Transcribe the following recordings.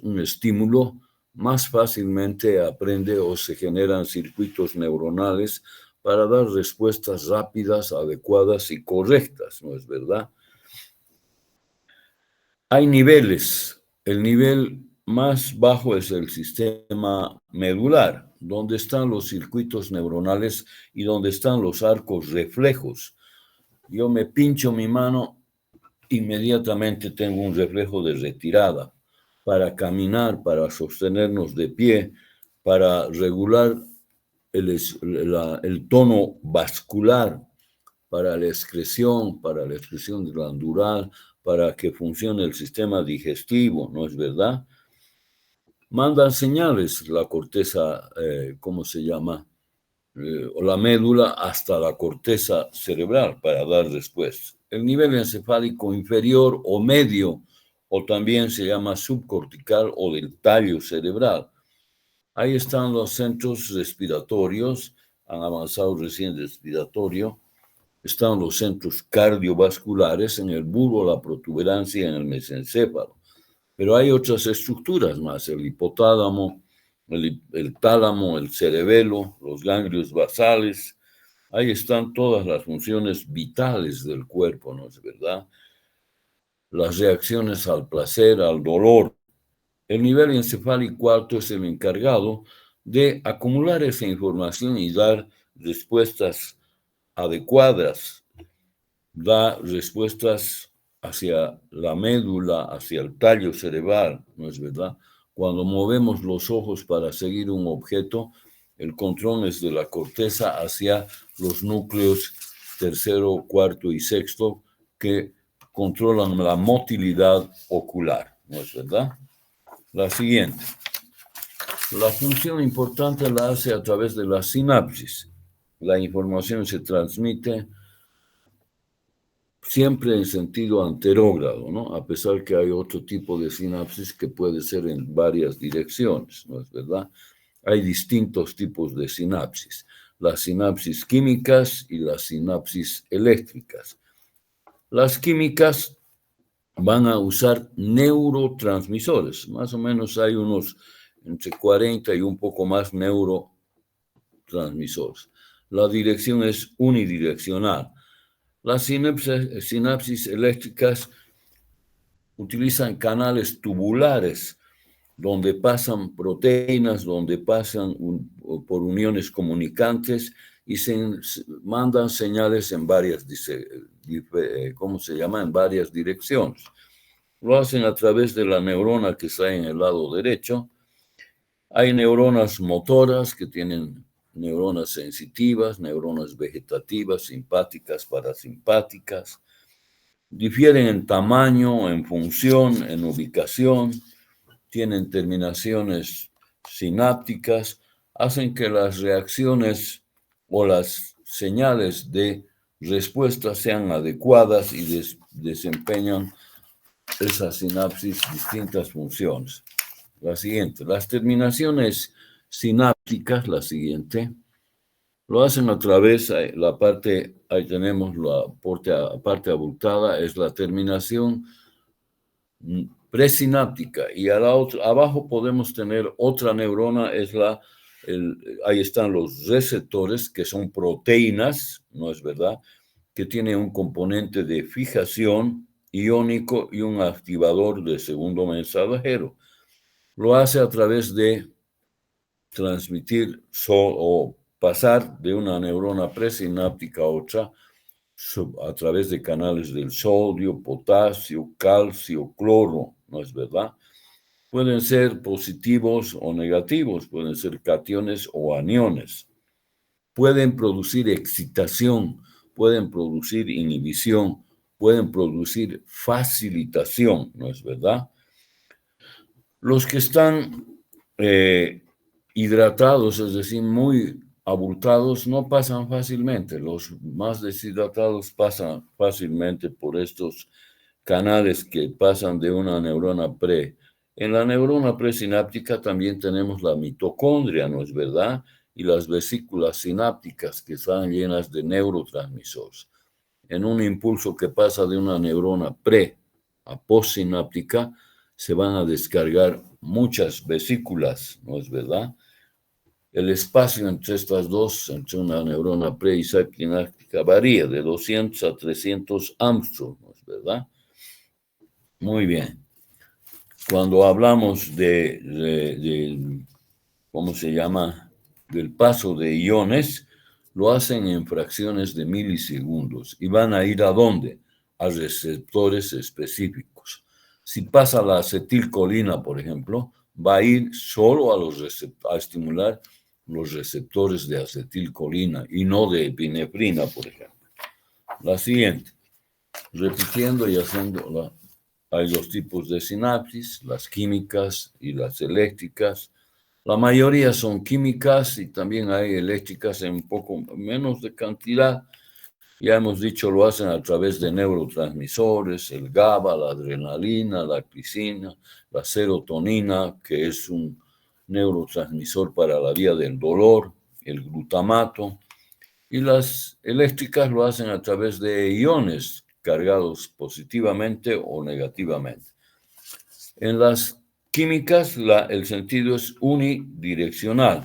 un estímulo, más fácilmente aprende o se generan circuitos neuronales para dar respuestas rápidas, adecuadas y correctas, ¿no es verdad? Hay niveles. El nivel más bajo es el sistema medular, donde están los circuitos neuronales y donde están los arcos reflejos. Yo me pincho mi mano, inmediatamente tengo un reflejo de retirada para caminar, para sostenernos de pie, para regular el tono vascular, para la excreción glandular, para que funcione el sistema digestivo, ¿no es verdad? Mandan señales la corteza, ¿cómo se llama? O la médula hasta la corteza cerebral para dar respuesta. El nivel encefálico inferior o medio, o también se llama subcortical o del tallo cerebral. Ahí están los centros respiratorios, han avanzado recién respiratorio, están los centros cardiovasculares en el bulbo, la protuberancia en el mesencéfalo. Pero hay otras estructuras más, el hipotálamo, el tálamo, el cerebelo, los ganglios basales. Ahí están todas las funciones vitales del cuerpo, ¿no es verdad? Las reacciones al placer, al dolor. El nivel encefálico alto es el encargado de acumular esa información y dar respuestas adecuadas, da respuestas hacia la médula, hacia el tallo cerebral, ¿no es verdad? Cuando movemos los ojos para seguir un objeto, el control es de la corteza hacia los núcleos tercero, cuarto y sexto que controlan la motilidad ocular, ¿no es verdad? La siguiente. La función importante la hace a través de la sinapsis. La información se transmite siempre en sentido anterógrado, ¿no? A pesar que hay otro tipo de sinapsis que puede ser en varias direcciones, ¿no es verdad? Hay distintos tipos de sinapsis, las sinapsis químicas y las sinapsis eléctricas. Las químicas van a usar neurotransmisores, más o menos hay unos entre 40 y un poco más neurotransmisores. La dirección es unidireccional. Las sinapsis eléctricas utilizan canales tubulares donde pasan proteínas, donde pasan por uniones comunicantes y se mandan señales en varias, en varias direcciones. Lo hacen a través de la neurona que está en el lado derecho. Hay neuronas motoras que tienen neuronas sensitivas, neuronas vegetativas, simpáticas, parasimpáticas. Difieren en tamaño, en función, en ubicación, tienen terminaciones sinápticas, hacen que las reacciones o las señales de respuesta sean adecuadas y desempeñan esas sinapsis distintas funciones. La siguiente, las terminaciones sinápticas, la siguiente, lo hacen a través, la parte, ahí tenemos la parte abultada, es la terminación presináptica, y abajo podemos tener otra neurona, ahí están los receptores, que son proteínas, ¿no es verdad?, que tiene un componente de fijación iónico y un activador de segundo mensajero. Lo hace a través de transmitir o pasar de una neurona presináptica a otra a través de canales del sodio, potasio, calcio, cloro, ¿no es verdad? Pueden ser positivos o negativos, pueden ser cationes o aniones. Pueden producir excitación, pueden producir inhibición, pueden producir facilitación, ¿no es verdad? Los que están hidratados, es decir, muy abultados, no pasan fácilmente. Los más deshidratados pasan fácilmente por estos canales que pasan de una neurona En la neurona presináptica también tenemos la mitocondria, ¿no es verdad? Y las vesículas sinápticas que están llenas de neurotransmisores. En un impulso que pasa de una neurona a postsináptica, se van a descargar muchas vesículas, ¿no es verdad? El espacio entre estas dos, entre una neurona pre y sináptica, varía de 200 a 300 Armstrong, ¿no es verdad? Muy bien. Cuando hablamos de ¿cómo se llama?, del paso de iones, lo hacen en fracciones de milisegundos. ¿Y van a ir a dónde? A receptores específicos. Si pasa la acetilcolina, por ejemplo, va a ir solo a estimular los receptores de acetilcolina y no de epinefrina, por ejemplo. La siguiente, repitiendo y haciendo, hay dos tipos de sinapsis, las químicas y las eléctricas. La mayoría son químicas y también hay eléctricas en un poco menos de cantidad. Ya hemos dicho, lo hacen a través de neurotransmisores, el GABA, la adrenalina, la glicina, la serotonina, que es un neurotransmisor para la vía del dolor, el glutamato. Y las eléctricas lo hacen a través de iones cargados positivamente o negativamente. En las químicas, el sentido es unidireccional.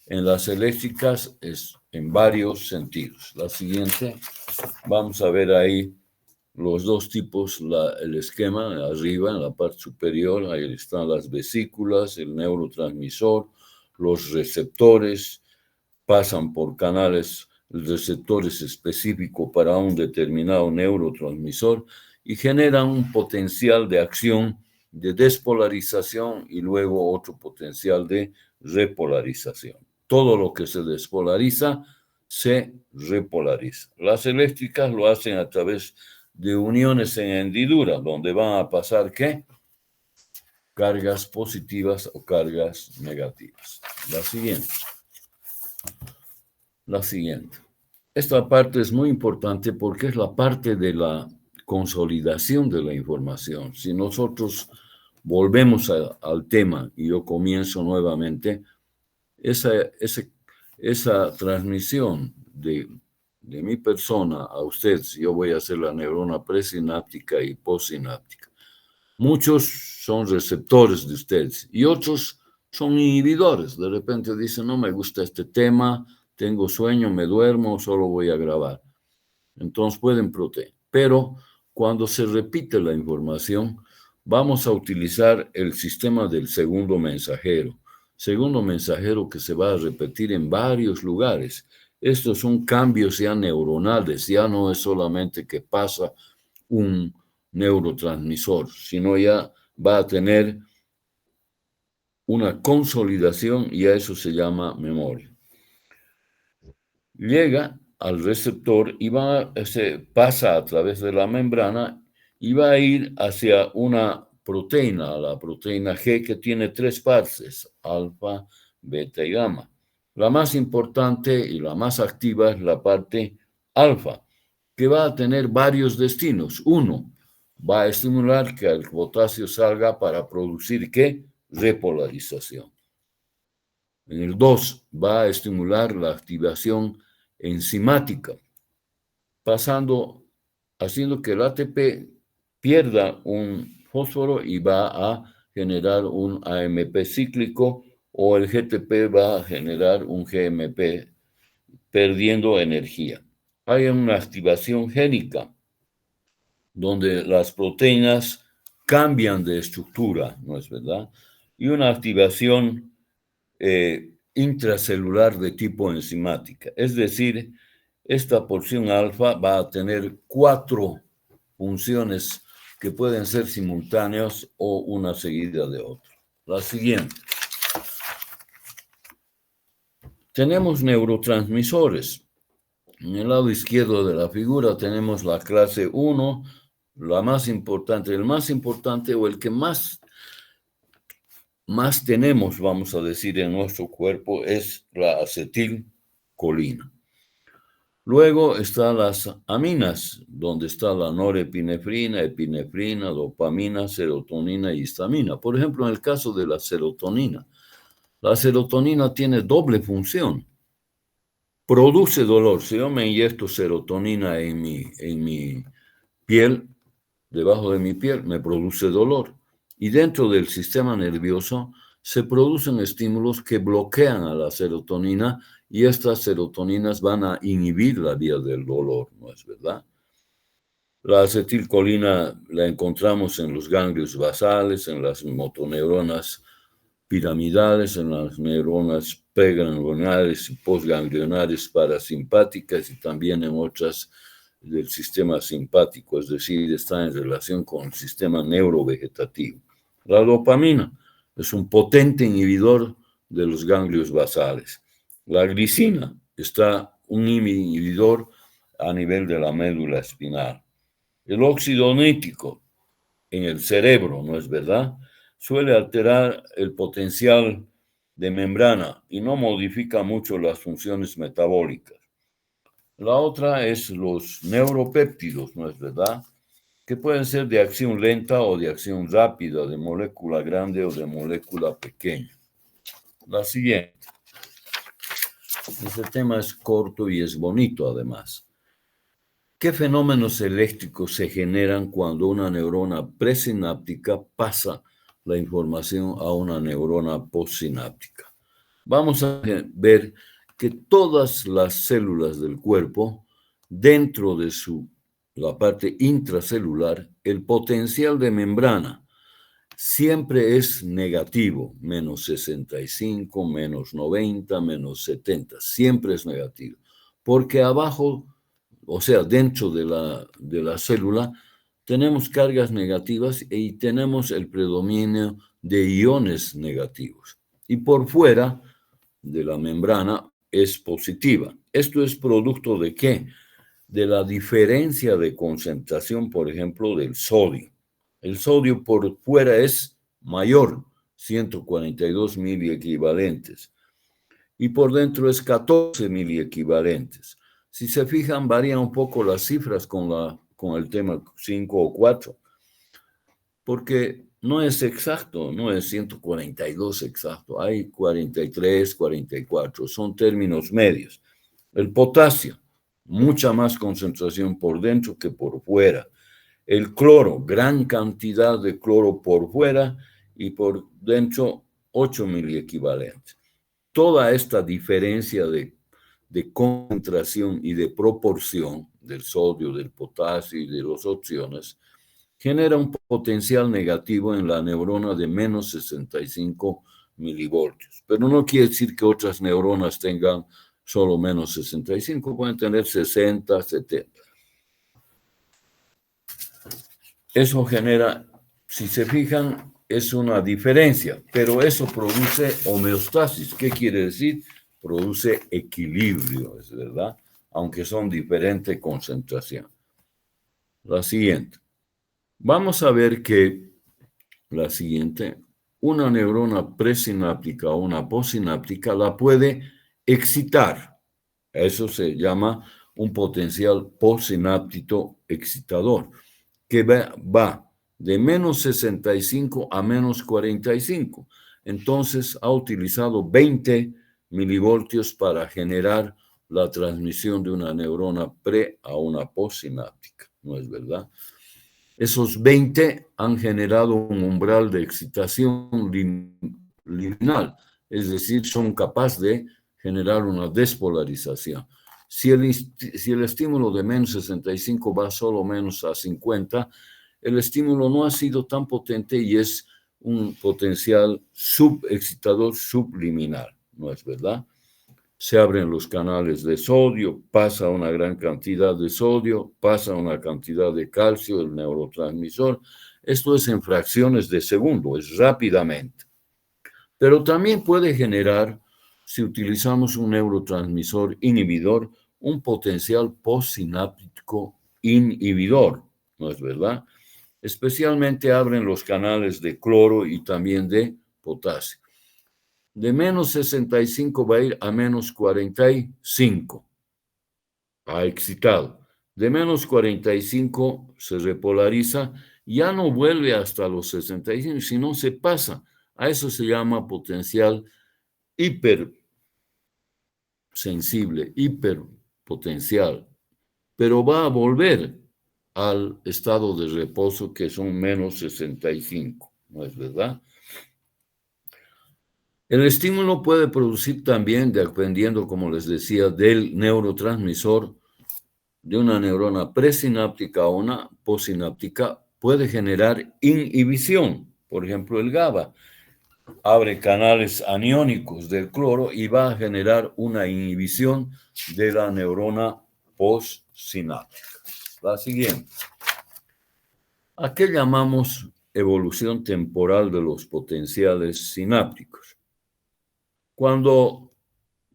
En las eléctricas es en varios sentidos. La siguiente, vamos a ver ahí los dos tipos, el esquema arriba en la parte superior, ahí están las vesículas, el neurotransmisor, los receptores, pasan por canales, receptores específicos para un determinado neurotransmisor y generan un potencial de acción de despolarización y luego otro potencial de repolarización. Todo lo que se despolariza se repolariza. Las eléctricas lo hacen a través de uniones en hendidura, donde van a pasar, ¿qué? Cargas positivas o cargas negativas. La siguiente. Esta parte es muy importante porque es la parte de la consolidación de la información. Si nosotros volvemos al tema y yo comienzo nuevamente, esa transmisión de mi persona a usted, si yo voy a hacer la neurona presináptica y postsináptica, muchos son receptores de ustedes y otros son inhibidores. De repente dicen, no me gusta este tema, tengo sueño, me duermo, solo voy a grabar. Entonces pueden proteger. Pero cuando se repite la información, vamos a utilizar el sistema del segundo mensajero. Segundo mensajero que se va a repetir en varios lugares. Estos son cambios ya neuronales, ya no es solamente que pasa un neurotransmisor, sino ya va a tener una consolidación y a eso se llama memoria. Llega al receptor y se pasa a través de la membrana y va a ir hacia una proteína, la proteína G, que tiene 3 partes, alfa, beta y gamma. La más importante y la más activa es la parte alfa, que va a tener varios destinos. Uno, va a estimular que el potasio salga para producir, ¿qué? Repolarización. En el 2, va a estimular la activación enzimática, haciendo que el ATP pierda un fósforo y va a generar un AMP cíclico, o el GTP va a generar un GMP perdiendo energía. Hay una activación génica donde las proteínas cambian de estructura, ¿no es verdad? Y una activación intracelular de tipo enzimática. Es decir, esta porción alfa va a tener 4 funciones que pueden ser simultáneas o una seguida de otra. La siguiente. Tenemos neurotransmisores. En el lado izquierdo de la figura tenemos la clase 1, la más importante, el más importante o el que más tenemos, vamos a decir, en nuestro cuerpo es la acetilcolina. Luego están las aminas, donde está la norepinefrina, epinefrina, dopamina, serotonina y histamina. Por ejemplo, en el caso de la serotonina tiene doble función. Produce dolor. Si yo me inyecto serotonina en mi piel, debajo de mi piel, me produce dolor. Y dentro del sistema nervioso se producen estímulos que bloquean a la serotonina y estas serotoninas van a inhibir la vía del dolor, ¿no es verdad? La acetilcolina la encontramos en los ganglios basales, en las motoneuronas piramidales, en las neuronas preganglionales y postganglionares parasimpáticas y también en otras del sistema simpático, es decir, está en relación con el sistema neurovegetativo. La dopamina es un potente inhibidor de los ganglios basales. La glicina está un inhibidor a nivel de la médula espinal. El óxido nítrico en el cerebro, ¿no es verdad? Suele alterar el potencial de membrana y no modifica mucho las funciones metabólicas. La otra es los neuropéptidos, ¿no es verdad? Que pueden ser de acción lenta o de acción rápida, de molécula grande o de molécula pequeña. La siguiente. Este tema es corto y es bonito además. ¿Qué fenómenos eléctricos se generan cuando una neurona presináptica pasa la información a una neurona postsináptica? Vamos a ver que todas las células del cuerpo, dentro de la parte intracelular, el potencial de membrana siempre es negativo, menos 65, menos 90, menos 70, siempre es negativo, porque abajo, o sea, dentro de la célula, tenemos cargas negativas y tenemos el predominio de iones negativos. Y por fuera de la membrana es positiva. ¿Esto es producto de qué? De la diferencia de concentración, por ejemplo, del sodio. El sodio por fuera es mayor, 142 miliequivalentes, y por dentro es 14 miliequivalentes. Si se fijan, varían un poco las cifras con el tema 5 o 4, porque no es exacto, no es 142 exacto, hay 43, 44, son términos medios. El potasio, mucha más concentración por dentro que por fuera. El cloro, gran cantidad de cloro por fuera y por dentro 8 miliequivalentes. Toda esta diferencia de concentración y de proporción del sodio, del potasio y de las opciones genera un potencial negativo en la neurona de menos 65 milivoltios. Pero no quiere decir que otras neuronas tengan solo menos 65, pueden tener 60, 70. Eso genera, si se fijan, es una diferencia, pero eso produce homeostasis. ¿Qué quiere decir? Produce equilibrio, es verdad, aunque son diferentes concentraciones. La siguiente. Vamos a ver que la siguiente, una neurona presináptica o una postsináptica la puede excitar. Eso se llama un potencial postsináptico excitador, que va de menos 65 a menos 45. Entonces ha utilizado 20 milivoltios para generar la transmisión de una neurona pre a una postsináptica, ¿no es verdad? Esos 20 han generado un umbral de excitación liminal, es decir, son capaces de generar una despolarización. Si el estímulo de menos 65 va solo menos a 50, el estímulo no ha sido tan potente y es un potencial subexcitador subliminal, ¿no es verdad? Se abren los canales de sodio, pasa una gran cantidad de sodio, pasa una cantidad de calcio, el neurotransmisor. Esto es en fracciones de segundo, es rápidamente. Pero también puede generar, si utilizamos un neurotransmisor inhibidor, un potencial postsináptico inhibidor, ¿no es verdad? Especialmente abren los canales de cloro y también de potasio. De menos 65 va a ir a menos 45. Ha excitado. De menos 45 se repolariza, ya no vuelve hasta los 65, sino se pasa. A eso se llama potencial hipersensible, hiperpotencial. Pero va a volver al estado de reposo que son menos 65. ¿no es verdad? El estímulo puede producir también, dependiendo, como les decía, del neurotransmisor, de una neurona presináptica o una postsináptica, puede generar inhibición. Por ejemplo, el GABA abre canales aniónicos del cloro y va a generar una inhibición de la neurona postsináptica. La siguiente. ¿A qué llamamos evolución temporal de los potenciales sinápticos? Cuando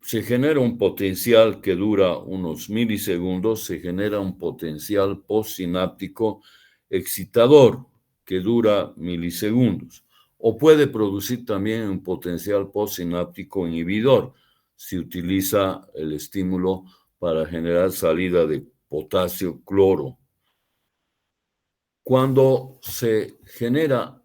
se genera un potencial que dura unos milisegundos, se genera un potencial postsináptico excitador que dura milisegundos. O puede producir también un potencial postsináptico inhibidor si utiliza el estímulo para generar salida de potasio cloro. Cuando se genera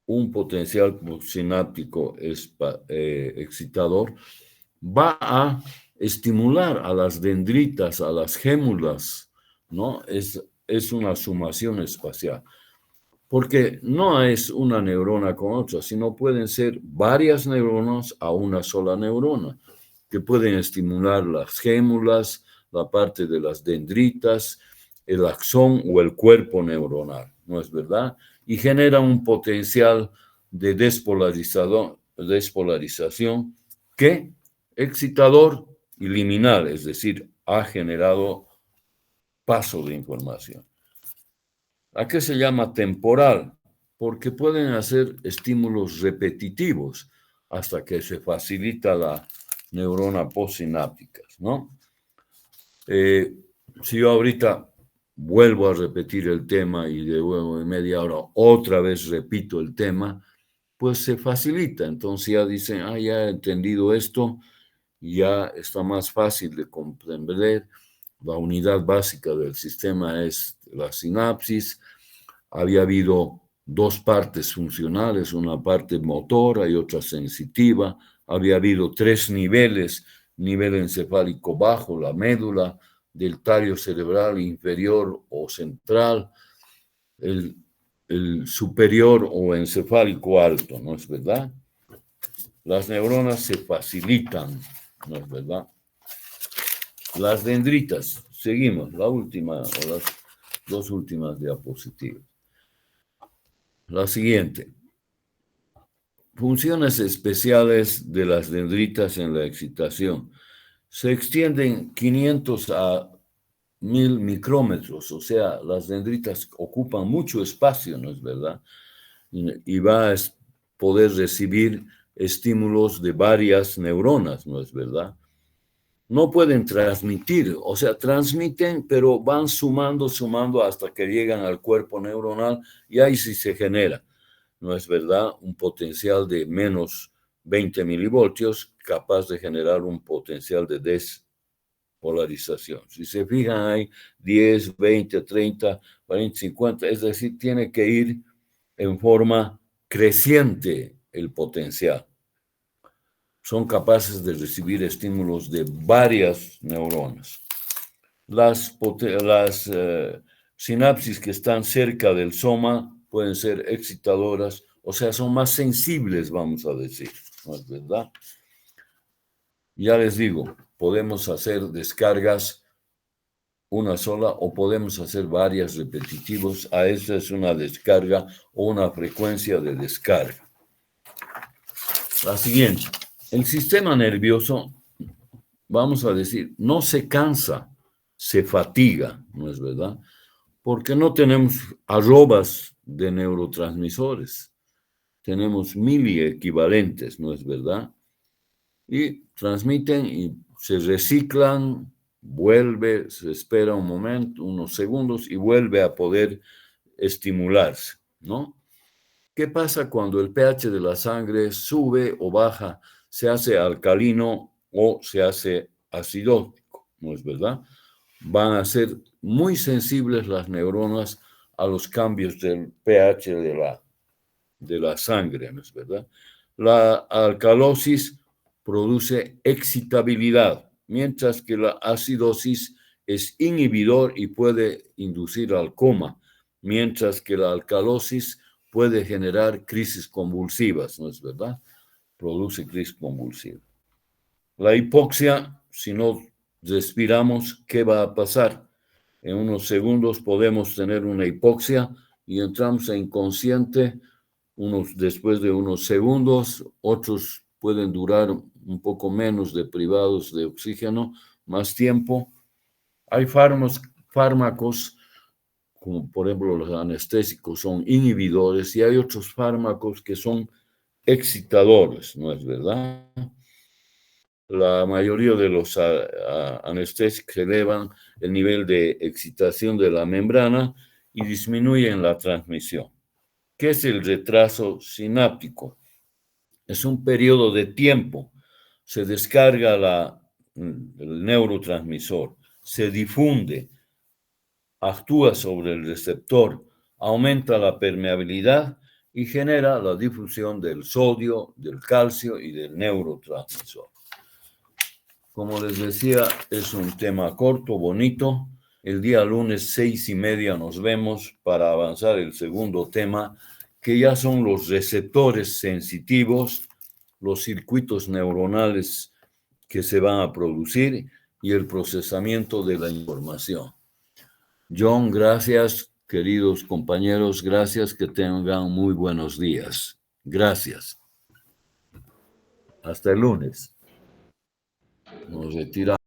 un potencial sináptico excitador, va a estimular a las dendritas, a las gémulas, ¿no? Es una sumación espacial. Porque no es una neurona con otra, sino pueden ser varias neuronas a una sola neurona, que pueden estimular las gémulas, la parte de las dendritas, el axón o el cuerpo neuronal, ¿no es verdad? Y genera un potencial de despolarización que excitador y liminal, es decir, ha generado paso de información. ¿A qué se llama temporal? Porque pueden hacer estímulos repetitivos hasta que se facilita la neurona postsináptica, ¿no? Si yo ahorita vuelvo a repetir el tema y de luego en media hora otra vez repito el tema, pues se facilita. Entonces ya dicen, ya he entendido esto, ya está más fácil de comprender. La unidad básica del sistema es la sinapsis. Había habido dos partes funcionales, una parte motora y otra sensitiva. Había habido tres niveles: nivel encefálico bajo, la médula, del tallo cerebral inferior o central, el superior o encefálico alto, ¿no es verdad? Las neuronas se facilitan, ¿no es verdad? Las dendritas, seguimos, la última o las dos últimas diapositivas. La siguiente. Funciones especiales de las dendritas en la excitación. Se extienden 500 a 1000 micrómetros, o sea, las dendritas ocupan mucho espacio, ¿no es verdad? Y va a poder recibir estímulos de varias neuronas, ¿no es verdad? No pueden transmitir, o sea, transmiten, pero van sumando hasta que llegan al cuerpo neuronal y ahí sí se genera, ¿no es verdad? Un potencial de menos 20 milivoltios capaz de generar un potencial de despolarización. Si se fijan, hay 10, 20, 30, 40, 50, es decir, tiene que ir en forma creciente el potencial. Son capaces de recibir estímulos de varias neuronas. Las sinapsis que están cerca del soma pueden ser excitadoras, o sea, son más sensibles, vamos a decir, ¿no es verdad? Ya les digo, podemos hacer descargas una sola o podemos hacer varias repetitivos. A esta es una descarga o una frecuencia de descarga. La siguiente. El sistema nervioso, vamos a decir, no se cansa, se fatiga, ¿no es verdad? Porque no tenemos arrobas de neurotransmisores. Tenemos miliequivalentes, ¿no es verdad? Y transmiten y se reciclan, vuelve, se espera un momento, unos segundos y vuelve a poder estimularse, ¿no? ¿Qué pasa cuando el pH de la sangre sube o baja? Se hace alcalino o se hace acidótico, ¿no es verdad? Van a ser muy sensibles las neuronas a los cambios del pH de la sangre, ¿no es verdad? La alcalosis produce excitabilidad, mientras que la acidosis es inhibidor y puede inducir al coma, mientras que la alcalosis puede generar crisis convulsivas, ¿no es verdad? Produce crisis convulsiva. La hipoxia, si no respiramos, ¿qué va a pasar? En unos segundos podemos tener una hipoxia y entramos a inconsciente después de unos segundos. Otros pueden durar un poco menos de privados de oxígeno, más tiempo. Hay fármacos, como por ejemplo los anestésicos, son inhibidores, y hay otros fármacos que son excitadores, ¿no es verdad? La mayoría de los anestésicos elevan el nivel de excitación de la membrana y disminuyen la transmisión. ¿Qué es el retraso sináptico? Es un periodo de tiempo. Se descarga el neurotransmisor, se difunde, actúa sobre el receptor, aumenta la permeabilidad y genera la difusión del sodio, del calcio y del neurotransmisor. Como les decía, es un tema corto, bonito. El día lunes 6:30 nos vemos para avanzar el segundo tema, que ya son los receptores sensitivos, los circuitos neuronales que se van a producir y el procesamiento de la información. John, gracias, queridos compañeros, gracias, que tengan muy buenos días. Gracias. Hasta el lunes. Nos retiramos.